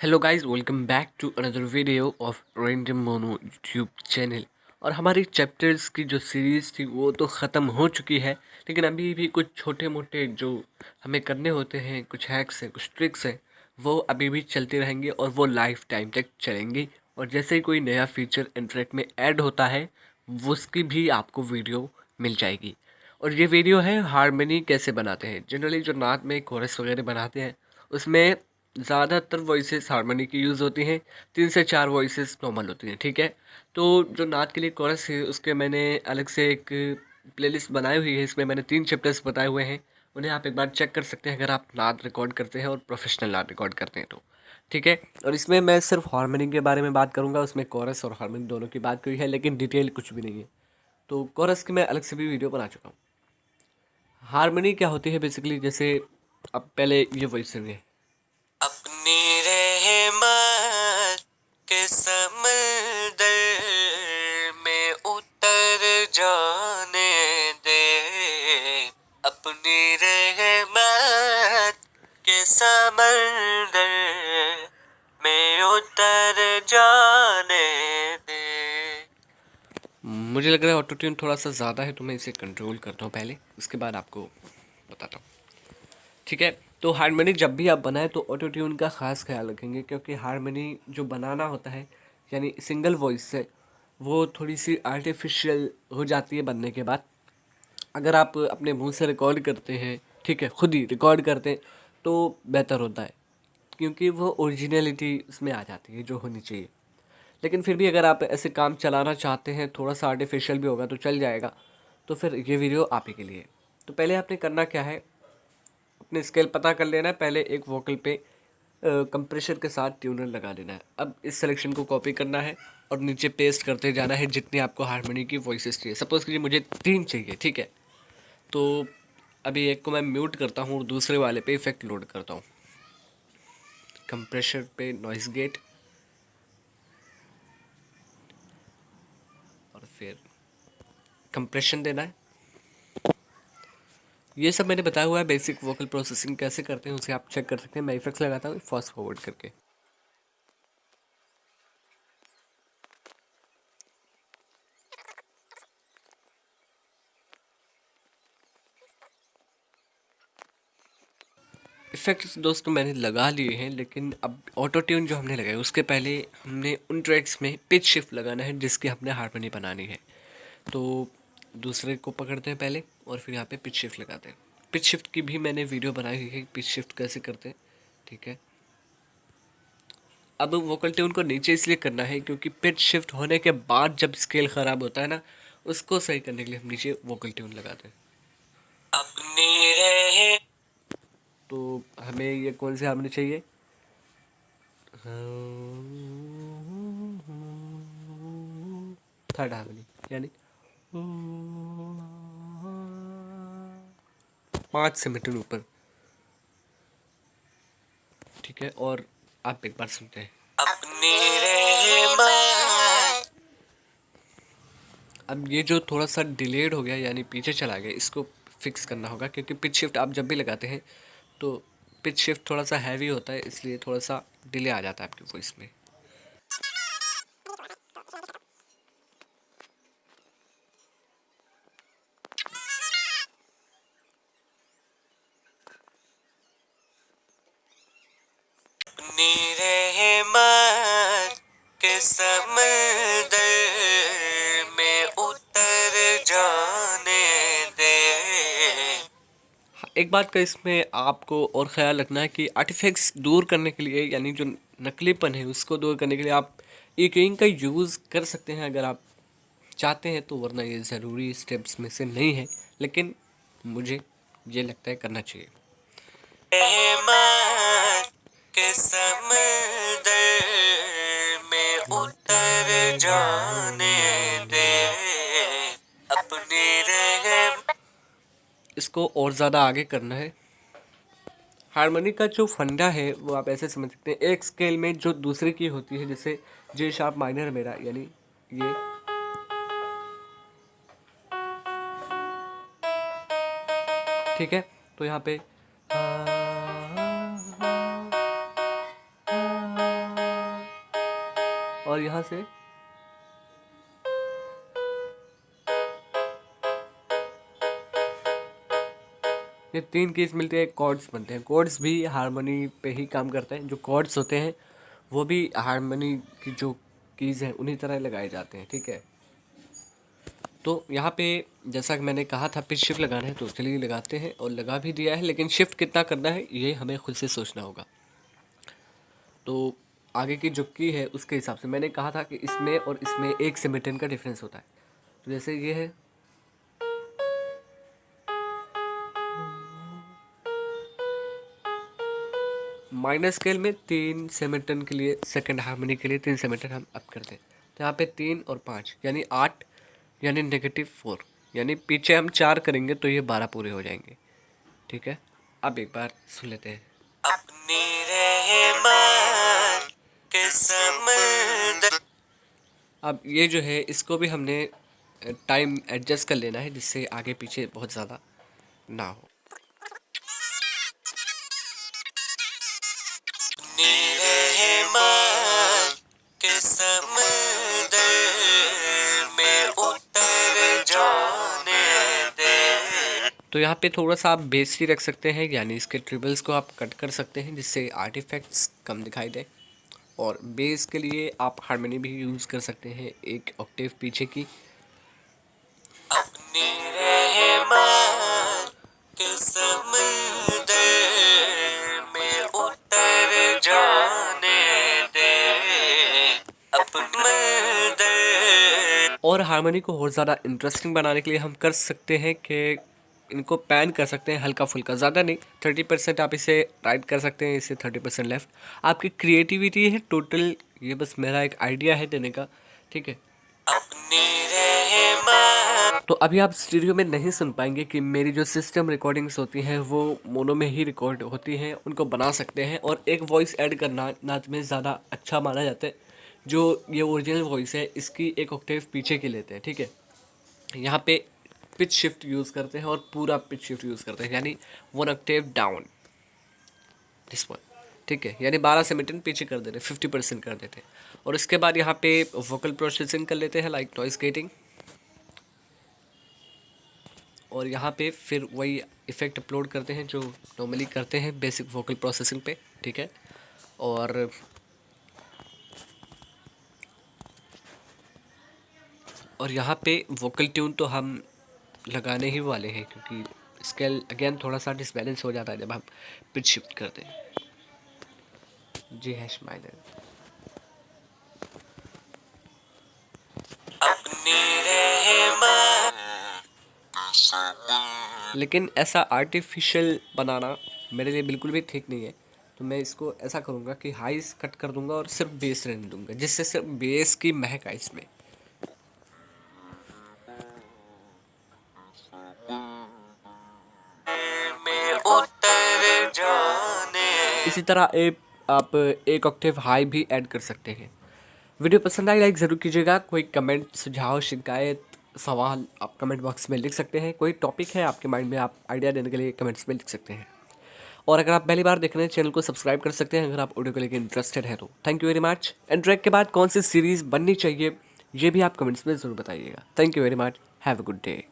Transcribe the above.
Hello guys, welcome back to another video of Random Mono YouTube channel. और हमारी chapters की जो series थी वो तो ख़त्म हो चुकी है, लेकिन अभी भी कुछ छोटे मोटे जो हमें करने होते हैं, कुछ हैक्स हैं, कुछ ट्रिक्स हैं, वो अभी भी चलते रहेंगे और वो लाइफ टाइम तक चलेंगी। और जैसे ही कोई नया फीचर इंटरनेट में ऐड होता है वो उसकी भी आपको वीडियो मिल जाएगी। और ये वीडियो है हारमोनी कैसे बनाते हैं। जनरली जो नात में कोरस वगैरह बनाते हैं उसमें ज़्यादातर वॉइसेस हारमोनी की यूज़ होती हैं, 3 से 4 वॉइसेस नॉर्मल होती हैं, ठीक है। तो जो नात के लिए कोरस है उसके मैंने अलग से एक प्लेलिस्ट बनाई हुई है, इसमें मैंने 3 चैप्टर्स बताए हुए हैं, उन्हें आप एक बार चेक कर सकते हैं अगर आप नात रिकॉर्ड करते हैं और प्रोफेशनल नात रिकॉर्ड करते हैं तो, ठीक है। और इसमें मैं सिर्फ हारमोनी के बारे में बात करूँगा, उसमें कोरस और हारमोनी दोनों की बात करी है, लेकिन डिटेल कुछ भी नहीं है। तो कोरस की मैं अलग से भी वीडियो बना चुका हूँ। हारमोनी क्या होती है बेसिकली, जैसे अब पहले ये वॉइस सुनिए। अपनी रहमत के समंदर में उतर जाने दे, अपनी रहमत के समंदर में उतर जाने दे। मुझे लग रहा है ऑटो ट्यून थोड़ा सा ज़्यादा है, तो मैं इसे कंट्रोल करता हूँ पहले, उसके बाद आपको बताता हूँ, ठीक है। तो हारमोनी जब भी आप बनाएं तो ऑटो ट्यून का ख़ास ख्याल रखेंगे, क्योंकि हारमोनी जो बनाना होता है यानी सिंगल वॉइस से, वो थोड़ी सी आर्टिफिशियल हो जाती है बनने के बाद। अगर आप अपने मुंह से रिकॉर्ड करते हैं, ठीक है, खुद ही रिकॉर्ड करते हैं तो बेहतर होता है, क्योंकि वो ओरिजिनलिटी उसमें आ जाती है जो होनी चाहिए। लेकिन फिर भी अगर आप ऐसे काम चलाना चाहते हैं, थोड़ा सा आर्टिफिशियल भी होगा तो चल जाएगा, तो फिर ये वीडियो आप ही के लिए। तो पहले आपने करना क्या है, अपने स्केल पता कर लेना है। पहले एक वोकल पे कंप्रेशर के साथ ट्यूनर लगा देना है। अब इस सिलेक्शन को कॉपी करना है और नीचे पेस्ट करते जाना है जितनी आपको हारमोनी की वॉइसेस चाहिए। सपोज़ कीजिए मुझे 3 चाहिए, ठीक है। तो अभी एक को मैं म्यूट करता हूँ और दूसरे वाले पे इफेक्ट लोड करता हूँ। कंप्रेशर पे नॉइस गेट और फिर कंप्रेशन देना है। ये सब मैंने बताया हुआ है, बेसिक वोकल प्रोसेसिंग कैसे करते हैं उसे आप चेक कर सकते हैं। मैं इफेक्ट्स लगाता हूँ फास्ट फॉरवर्ड करके। इफ़ेक्ट्स दोस्तों मैंने लगा लिए हैं, लेकिन अब ऑटो ट्यून जो हमने लगाया उसके पहले हमने उन ट्रैक्स में पिच शिफ्ट लगाना है जिसकी हमने हारमोनी बनानी है। तो दूसरे को पकड़ते हैं पहले और फिर यहाँ पे पिच शिफ्ट लगाते हैं। पिच शिफ्ट की भी मैंने वीडियो बनाई हुई है, पिच शिफ्ट कैसे करते हैं, ठीक है। अब वोकल ट्यून को नीचे इसलिए करना है क्योंकि पिच शिफ्ट होने के बाद जब स्केल ख़राब होता है ना, उसको सही करने के लिए हम नीचे वोकल ट्यून लगाते हैं। अपनी रहे तो हमें ये कौन सी हारमोनी चाहिए, थर्ड हारमोनी, यानी 5 सेंटीमीटर ऊपर, ठीक है। और आप एक बार सुनते हैं अपनी रहमत। अब ये जो थोड़ा सा डिलेड हो गया यानी पीछे चला गया, इसको फिक्स करना होगा, क्योंकि पिच शिफ्ट आप जब भी लगाते हैं तो पिच शिफ्ट थोड़ा सा हैवी होता है, इसलिए थोड़ा सा डिले आ जाता है आपकी वॉइस में। अपनी रहमत के समंदर में उतर जाने दे। एक बात का इसमें आपको और ख़्याल रखना है कि आर्टिफैक्ट्स दूर करने के लिए, यानी जो नकलीपन है उसको दूर करने के लिए आप इक्विंग का यूज़ कर सकते हैं अगर आप चाहते हैं तो, वरना ये ज़रूरी स्टेप्स में से नहीं है, लेकिन मुझे ये लगता है करना चाहिए। रहमत के समंदर में उतर जाने दे, अपनी रहम। इसको और ज़्यादा आगे करना है। हारमोनी का जो फंडा है वो आप ऐसे समझ सकते हैं, एक स्केल में जो दूसरे की होती है, जैसे जे शार्प माइनर मेरा, यानी ये, ठीक है। तो यहाँ पे और यहाँ से ये 3 कीज मिलती है, कॉर्ड्स बनते हैं। कॉर्ड्स भी हारमोनी पे ही काम करते हैं। जो कॉर्ड्स होते हैं वो भी हारमोनी की जो कीज हैं उन्हीं तरह लगाए जाते हैं, ठीक है। तो यहाँ पे जैसा कि मैंने कहा था पिच शिफ्ट लगाना है, तो चलिए लगाते हैं और लगा भी दिया है, लेकिन शिफ्ट कितना करना है ये हमें खुद से सोचना होगा। तो आगे की जो की है उसके हिसाब से मैंने कहा था कि इसमें और इसमें 1 सेमीटोन का डिफरेंस होता है। तो जैसे ये है, माइनर स्केल में 3 सेमीटोन के लिए, सेकंड हार्मोनी के लिए 3 सेमीटोन हम अप करते हैं। तो यहाँ पे 3 और 5 यानी 8, यानी -4, यानी पीछे हम 4 करेंगे तो ये 12 पूरे हो जाएंगे, ठीक है। अब एक बार सुन लेते हैं। अपनी रहमान के समंदर। अब ये जो है इसको भी हमने टाइम एडजस्ट कर लेना है जिससे आगे पीछे बहुत ज़्यादा ना हो। के समंदर में उतर जाने दे। तो यहाँ पे थोड़ा सा आप बेस ही रख सकते हैं, यानी इसके ट्रिबल्स को आप कट कर सकते हैं जिससे आर्टिफैक्ट्स कम दिखाई दे। और बेस के लिए आप हार्मोनी भी यूज़ कर सकते हैं 1 ऑक्टेव पीछे की। अपनी रहमान के समंदर में उतर जाने दे अपने। और हार्मोनी को और ज़्यादा इंटरेस्टिंग बनाने के लिए हम कर सकते हैं कि इनको पैन कर सकते हैं हल्का फुल्का, ज़्यादा नहीं। 30% आप इसे राइट कर सकते हैं, इसे 30% लेफ़्ट। आपकी क्रिएटिविटी है टोटल, ये बस मेरा एक आइडिया है देने का, ठीक है। तो अभी आप स्टूडियो में नहीं सुन पाएंगे कि मेरी जो सिस्टम रिकॉर्डिंग्स होती हैं वो मोनो में ही रिकॉर्ड होती हैं, उनको बना सकते हैं। और एक वॉइस ऐड करना नाच में ज़्यादा अच्छा माना जाता है। जो ये ओरिजिनल वॉइस है इसकी 1 ऑक्टेव पीछे की लेते हैं, ठीक है। यहाँ पे पिच शिफ्ट यूज़ करते हैं और पूरा पिच शिफ्ट यूज़ करते हैं, यानी 1 ऑक्टेव डाउन दिस वन, ठीक है। यानी 12 सेमीटोन पीछे कर देते हैं, 50% कर देते हैं। और इसके बाद यहाँ पे वोकल प्रोसेसिंग कर लेते हैं, लाइक नॉइस गेटिंग। और यहाँ पे फिर वही इफ़ेक्ट अपलोड करते हैं जो नॉर्मली करते हैं बेसिक वोकल प्रोसेसिंग पे, ठीक है। और यहाँ पे वोकल ट्यून तो हम लगाने ही वाले हैं, क्योंकि स्केल अगेन थोड़ा सा डिसबैलेंस हो जाता है जब हम पिच शिफ्ट करते हैं। जी हैश माइनर। लेकिन ऐसा आर्टिफिशियल बनाना मेरे लिए बिल्कुल भी ठीक नहीं है। तो मैं इसको ऐसा करूँगा कि हाईस कट कर दूंगा और सिर्फ बेस रहने दूंगा, जिससे सिर्फ बेस की महक आए इसमें। इसी तरह आप 1 ऑक्टेव हाई भी ऐड कर सकते हैं। वीडियो पसंद आई लाइक ज़रूर कीजिएगा। कोई कमेंट, सुझाव, शिकायत, सवाल आप कमेंट बॉक्स में लिख सकते हैं। कोई टॉपिक है आपके माइंड में, आप आइडिया देने के लिए कमेंट्स में लिख सकते हैं। और अगर आप पहली बार देख रहे हैं चैनल को सब्सक्राइब कर सकते हैं अगर आप ऑडियो को लेकर इंटरेस्टेड है तो। Thank you very much. And track के बाद कौन सी सीरीज़ बननी चाहिए ये भी आप कमेंट्स में ज़रूर बताइएगा। Thank you very much. Have a good day.